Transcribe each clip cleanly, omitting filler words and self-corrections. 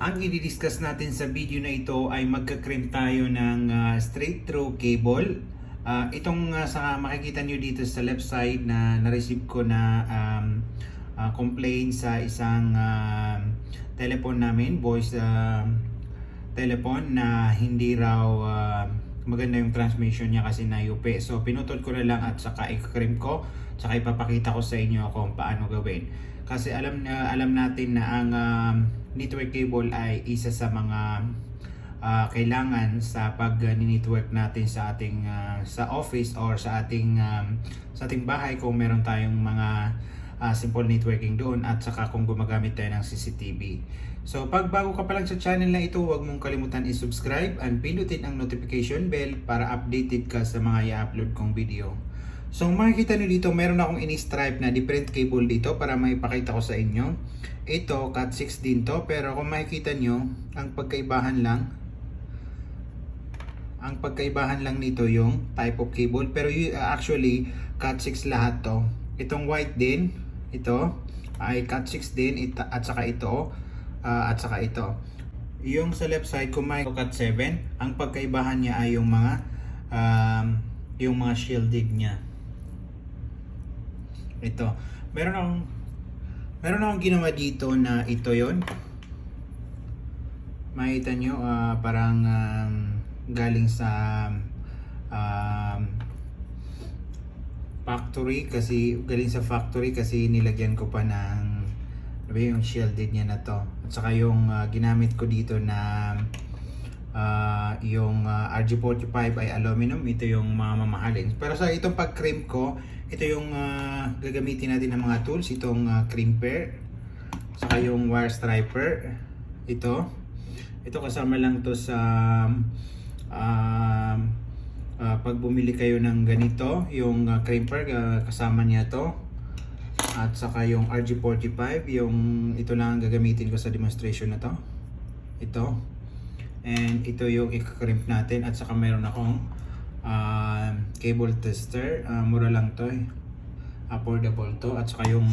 Ang i-discuss natin sa video na ito ay magka-crimp tayo ng straight through cable. Itong sa makikita nyo dito sa left side na na-receive ko na complaint sa isang telephone namin, voice telephone, na hindi raw maganda yung transmission niya kasi nayupi. So pinutol ko na lang at saka i-crimp ko, saka ipapakita ko sa inyo kung paano gawin. Kasi alam natin na ang network cable ay isa sa mga kailangan sa pag-network natin sa ating sa office or sa ating bahay kung meron tayong mga simple networking doon, at saka kung gumagamit tayo ng CCTV. So pag bago ka pa lang sa channel na ito, huwag mong kalimutan i-subscribe and pindutin ang notification bell para updated ka sa mga i-upload kong video. So makikita nyo dito, meron akong ini-stripe na different cable dito para maipakita ko sa inyo. Ito, Cat 6 din to, pero kung makikita nyo, ang pagkaibahan lang nito yung type of cable, pero actually Cat 6 lahat to. Itong white din, ito ay Cat 6 din, at saka ito, at saka ito. Yung sa left side, kung may Cat 7, ang pagkaibahan niya ay yung mga shielded niya. Ito, meron akong ginawa dito na ito yon. Makita nyo, parang galing sa factory, kasi nilagyan ko pa ng yung shielded niya na to. At saka yung ginamit ko dito na yung RG45 ay aluminum. Ito yung mamahalin. Pero sa itong pag-crimp ko, ito yung gagamitin natin ng mga tools. Itong crimper, saka yung wire striper. Ito kasama lang to sa pag bumili kayo ng ganito, yung crimper, kasama niya to. At saka yung RG45, ito lang ang gagamitin ko sa demonstration na to. Ito. And ito yung i-crimp natin. At saka meron akong cable tester. Mura lang to, affordable to. At saka yung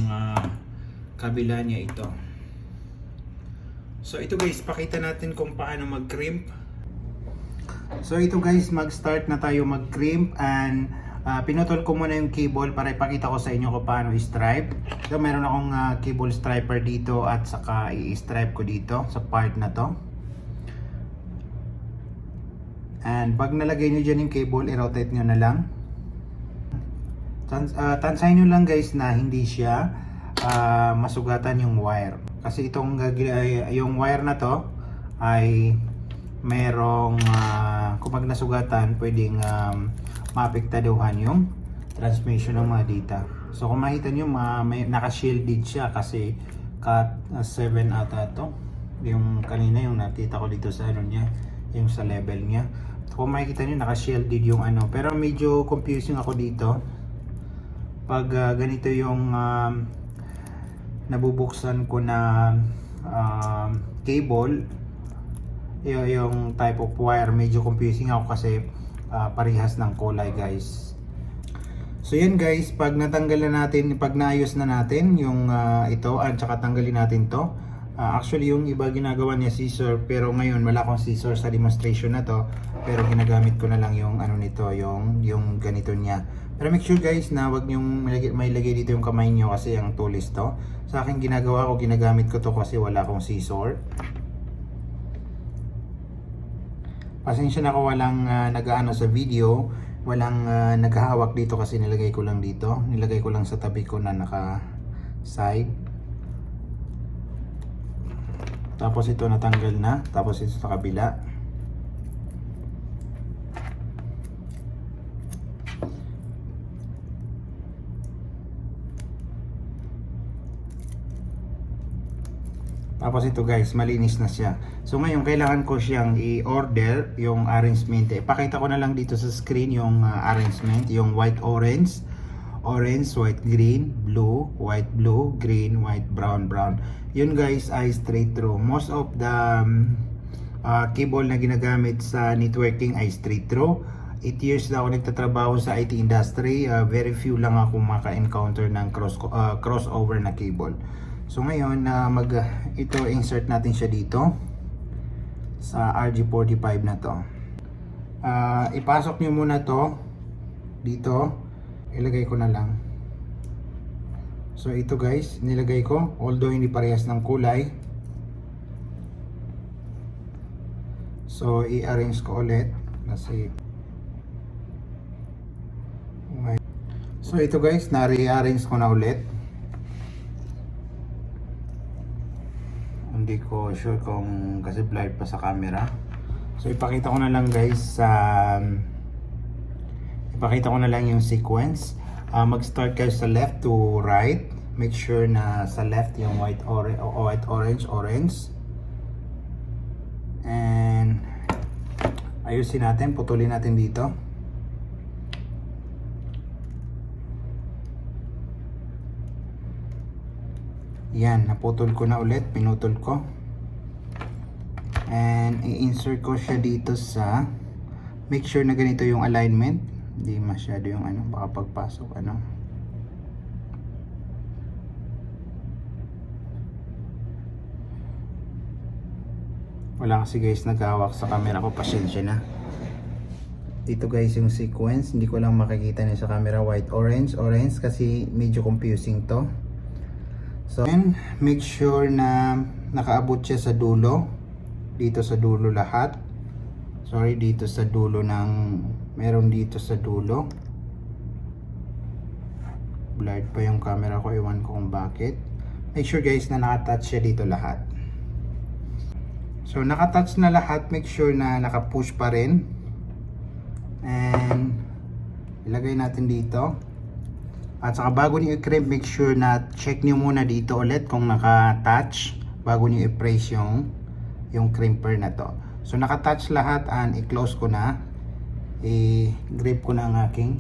kabila niya ito. So ito guys, pakita natin kung paano mag-crimp. So ito guys, mag-start na tayo mag-crimp, and pinutol ko muna yung cable para ipakita ko sa inyo kung paano i-stripe. So meron akong cable striper dito, at saka i-stripe ko dito sa part na to. And pag nalagay nyo dyan yung cable, i-rotate nyo na lang. Tansahin nyo lang guys na hindi siya masugatan yung wire. Kasi yung wire na to ay merong kung pag nasugatan, pwedeng maapektaduhan yung transmission ng mga data. So kung makita nyo, naka-shielded siya kasi Cat 7 ata to. Yung kanina yung nakita ko dito sa niya, yung sa level niya. Kung makikita nyo, naka-shielded yung pero medyo confusing ako dito pag ganito yung nabubuksan ko na cable. Yung type of wire, medyo confusing ako kasi parehas ng kulay guys. So yan guys, pag naayos na natin yung ito, at saka tanggalin natin to. Actually yung iba ginagawa niya scissor, pero ngayon wala akong scissor sa demonstration na to, pero ginagamit ko na lang yung nito, yung ganito niya. Pero make sure guys na wag niyong mailagay dito yung kamay niyo kasi ang tulis to. Sa akin ginagamit ko to kasi wala akong scissor. Pasensya na ako, walang nag-aano sa video, walang naghahawak dito kasi nilagay ko lang sa tabi ko na naka side. Tapos ito natanggal na, tapos ito sa kabila. Tapos ito guys, malinis na siya. So ngayon kailangan ko siyang i-order yung arrangement. Ipakita ko na lang dito sa screen yung arrangement, yung white orange, white green, blue, white blue, green, white brown, brown. Yun guys ay straight through. Most of the cable na ginagamit sa networking ay straight through. 8 years na ako nagtatrabaho sa IT industry. Very few lang ako maka-encounter ng crossover na cable. So ngayon ito insert natin siya dito. sa RG45 na to. Ipasok nyo muna to dito, ilagay ko na lang. So ito guys, nilagay ko, although hindi parehas ng kulay. So i-arrange ko ulit kasi okay. So ito guys, na-rearrange ko na ulit. Hindi ko sure kung kasi blurred pa sa camera. So ipakita ko na lang guys, ipakita ko na lang yung sequence. Mag-start kayo sa left to right. Make sure na sa left yung white orange. And ayusin natin, putulin natin dito. Yan, naputol ko na ulit, pinutol ko. And i-insert ko siya dito sa, make sure na ganito yung alignment. Hindi masyado yung ano, baka pagpasok ano. Wala kasi guys naghahawak sa camera ko, pasensya na. Dito guys yung sequence, hindi ko lang makikita niya sa camera, white orange kasi medyo confusing to. So and make sure na nakaabot siya sa dulo. Dito sa dulo lahat. Sorry, dito sa dulo ng, meron dito sa dulo. Blurred pa yung camera ko, iwan ko kung bakit. Make sure guys na nakatouch siya dito lahat. So nakatouch na lahat, make sure na nakapush pa rin. And ilagay natin dito. At saka bago niyo i-crimp, make sure na check niyo muna dito ulit kung naka-touch bago niyo i-press yung crimper na to. So naka-touch lahat and i-close ko na. I-grip ko na ang aking.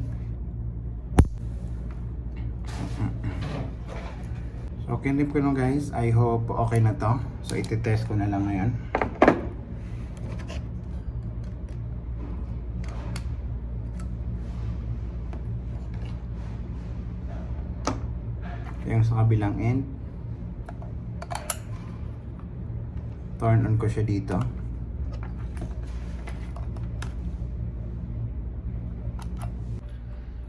So kinrip ko na guys. I hope okay na to. So iti-test ko na lang ngayon. Yung sa kabilang end, turn on ko siya dito.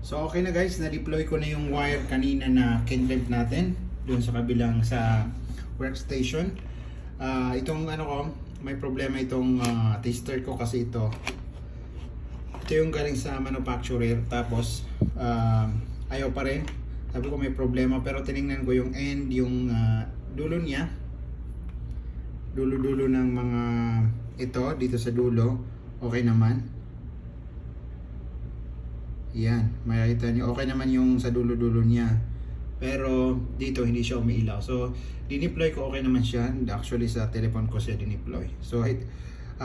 So okay na guys, na-deploy ko na yung wire kanina na kinrip natin doon sa kabilang sa workstation. Itong ano ko, may problema itong tester ko kasi ito yung galing sa manufacturer, tapos ayaw pa rin. Sabi ko may problema, pero tiningnan ko yung end, yung dulo niya, dulo ng mga ito dito sa dulo, okay naman. Yan, makikita niyo okay naman yung sa dulo niya, pero dito hindi siya umiilaw. So dineploy ko, okay naman siya. Actually sa telephone ko siya dineploy. So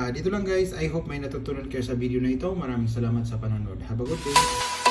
dito lang guys, I hope may natutunan kayo sa video na ito. Maraming salamat sa panonood. Have a good day.